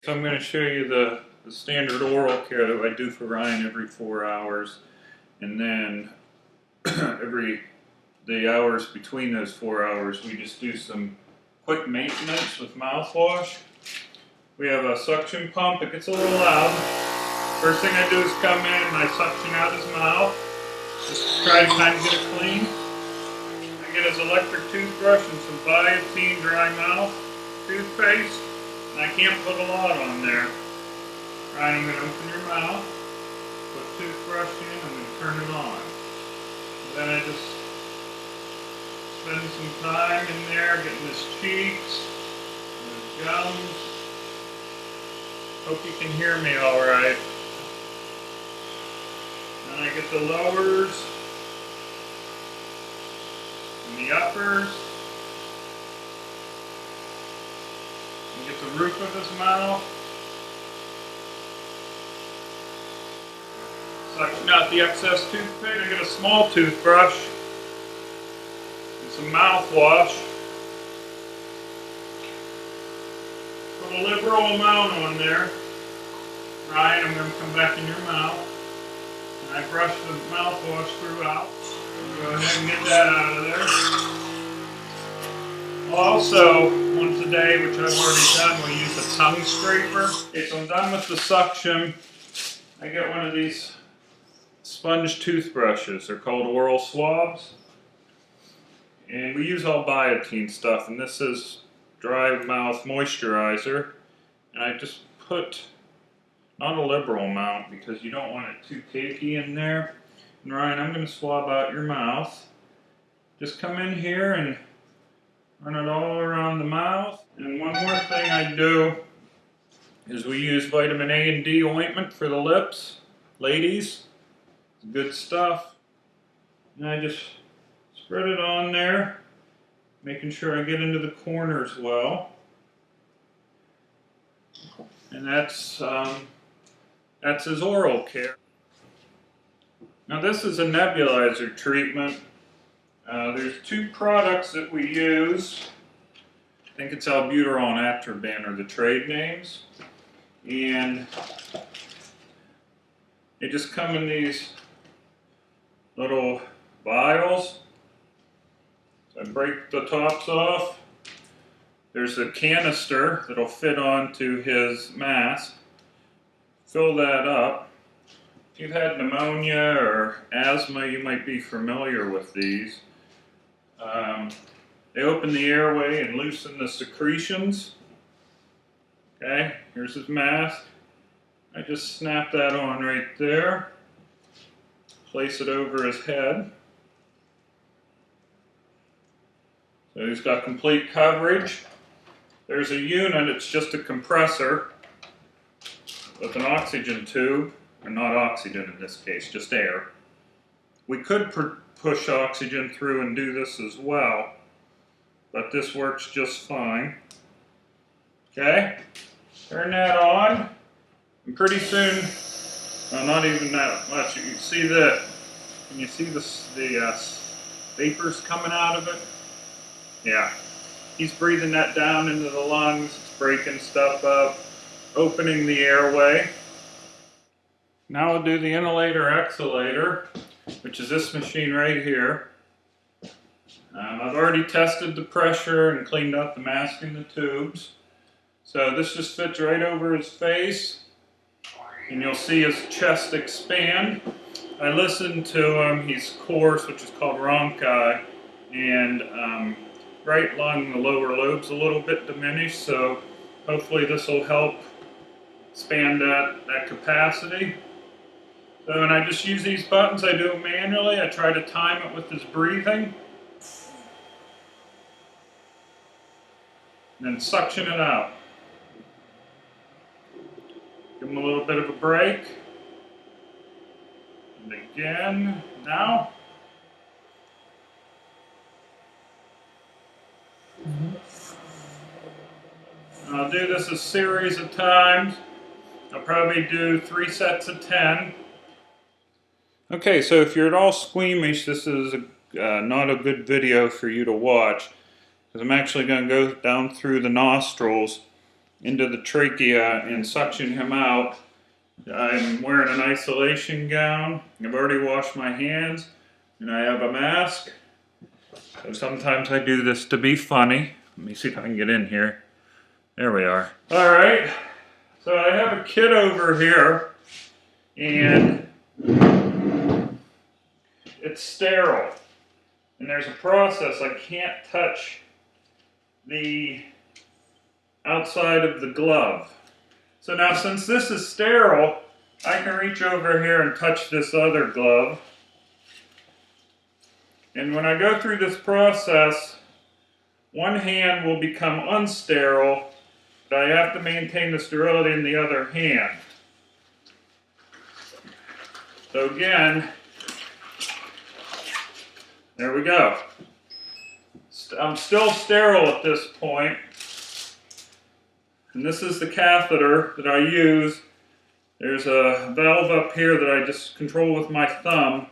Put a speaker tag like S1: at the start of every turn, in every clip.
S1: So I'm going to show you the standard oral care that I do for Ryan every 4 hours, and then the hours between those 4 hours we just do some quick maintenance with mouthwash. We have a suction pump. It gets a little loud. First thing I do is come in and I suction out his mouth, just try to kind of get it clean. I get his electric toothbrush and some Biotin dry mouth toothpaste. I can't put a lot on there. Right, I'm going to open your mouth, put toothbrush in, I'm going to turn it on. And then I just spend some time in there getting his cheeks, his gums. Hope you can hear me alright. Then I get the lowers and the uppers. Get the roof of his mouth. Suction out the excess toothpaste. I get a small toothbrush and some mouthwash. Put a liberal amount on there. Right, I'm going to come back in your mouth. And I brush the mouthwash throughout. Go ahead and get that out of there. Also, once a day, which I've already done, we use a tongue scraper. Okay, so I'm done with the suction. I get one of these sponge toothbrushes. They're called oral swabs. And we use all Biotin stuff, and this is dry mouth moisturizer. And I just put, not a liberal amount, because you don't want it too cakey in there. And Ryan, I'm going to swab out your mouth. Just come in here and run it all around the mouth. And one more thing I do is we use vitamin A and D ointment for the lips. Ladies, it's good stuff. And I just spread it on there, making sure I get into the corners well. And that's his oral care. Now this is a nebulizer treatment. There's two products that we use. I think it's albuterol and atroban are the trade names. And they just come in these little vials. So I break the tops off. There's a canister that'll fit onto his mask. Fill that up. If you've had pneumonia or asthma, you might be familiar with these. They open the airway and loosen the secretions. Okay, here's his mask. I just snap that on right there. Place it over his head. So he's got complete coverage. There's a unit, it's just a compressor with an oxygen tube, or not oxygen in this case, just air. We could push oxygen through and do this as well, but this works just fine. Okay, turn that on, and pretty soon, well, not even that much, you can see that. Can you see the vapors coming out of it? Yeah, he's breathing that down into the lungs, it's breaking stuff up, opening the airway. Now we'll do the inhalator-exhalator, which is this machine right here. I've already tested the pressure and cleaned out the mask and the tubes. So this just fits right over his face, and you'll see his chest expand. I listened to him, he's coarse, which is called rhonchi, and right lung, the lower lobe's a little bit diminished, so hopefully this will help expand that capacity. So when I just use these buttons, I do it manually. I try to time it with his breathing. And then suction it out. Give him a little bit of a break. And again, now. I'll do this a series of times. I'll probably do 3 sets of 10. Okay, so if you're at all squeamish, this is not a good video for you to watch, because I'm actually going to go down through the nostrils into the trachea and suction him out. I'm wearing an isolation gown. I've already washed my hands, and I have a mask. So sometimes I do this to be funny. Let me see if I can get in here. There we are. Alright, so I have a kit over here, and it's sterile. And there's a process. I can't touch the outside of the glove. So now, since this is sterile, I can reach over here and touch this other glove. And when I go through this process, one hand will become unsterile, but I have to maintain the sterility in the other hand. So again, there we go. I'm still sterile at this point. And this is the catheter that I use. There's a valve up here that I just control with my thumb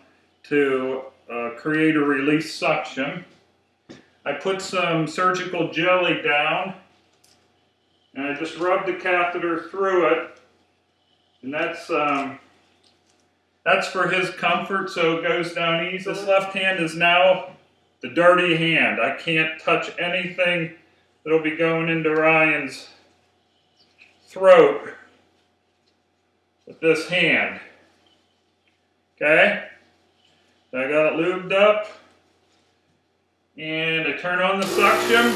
S1: to create a release suction. I put some surgical jelly down, and I just rub the catheter through it. And that's for his comfort, so it goes down easy. This left hand is now the dirty hand. I can't touch anything that'll be going into Ryan's throat with this hand. Okay? So I got it lubed up, and I turn on the suction.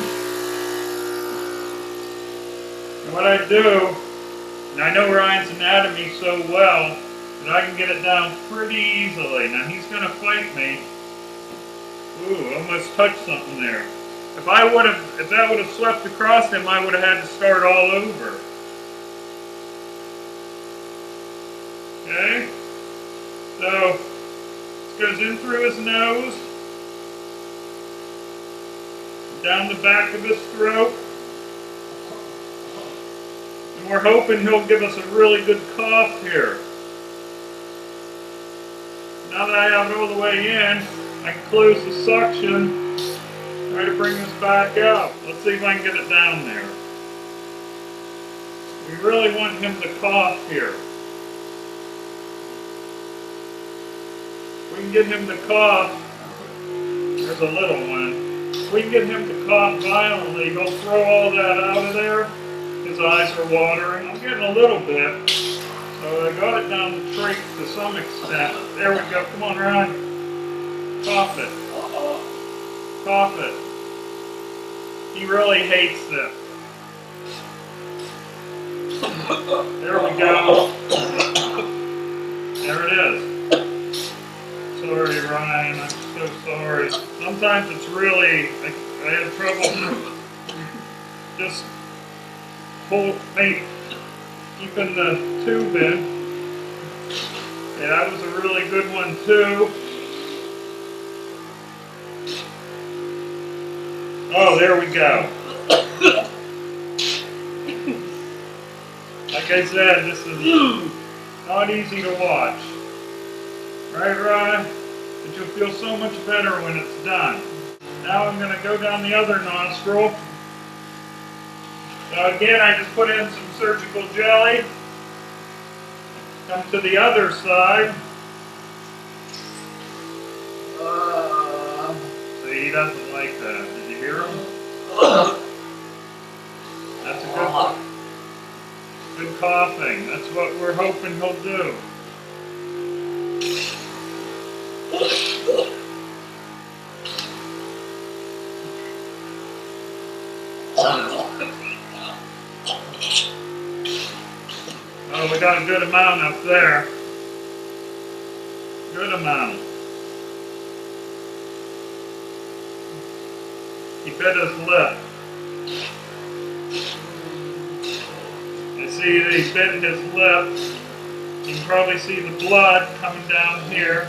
S1: And what I do, and I know Ryan's anatomy so well that I can get it down pretty easily. Now he's going to fight me. Ooh, almost touched something there. If that would have swept across him, I would have had to start all over. Okay, so this goes in through his nose, down the back of his throat, and we're hoping he'll give us a really good cough here. Now that I have it all the way in, I can close the suction, try to bring this back out. Let's see if I can get it down there. We really want him to cough here. We can get him to cough. There's a little one. If we can get him to cough violently, he'll throw all that out of there. His eyes are watering. I'm getting a little bit. So I got it down the trach to some extent. There we go. Come on, Ryan. Cough it. Cough it. He really hates this. There we go. There it is. Sorry, Ryan, I'm so sorry. Sometimes it's really, I have trouble just keeping the tube in. Yeah, that was a really good one too. Oh, there we go. Like I said, this is not easy to watch. Right, Ryan? But you'll feel so much better when it's done. Now I'm going to go down the other nostril. So again, I just put in some surgical jelly. Come to the other side. See, he doesn't like that. Did you hear him? That's a good coughing. That's what we're hoping he'll do. Oh, we got a good amount up there. Good amount. He bit his lip. I see that he bit his lip. You can probably see the blood coming down here.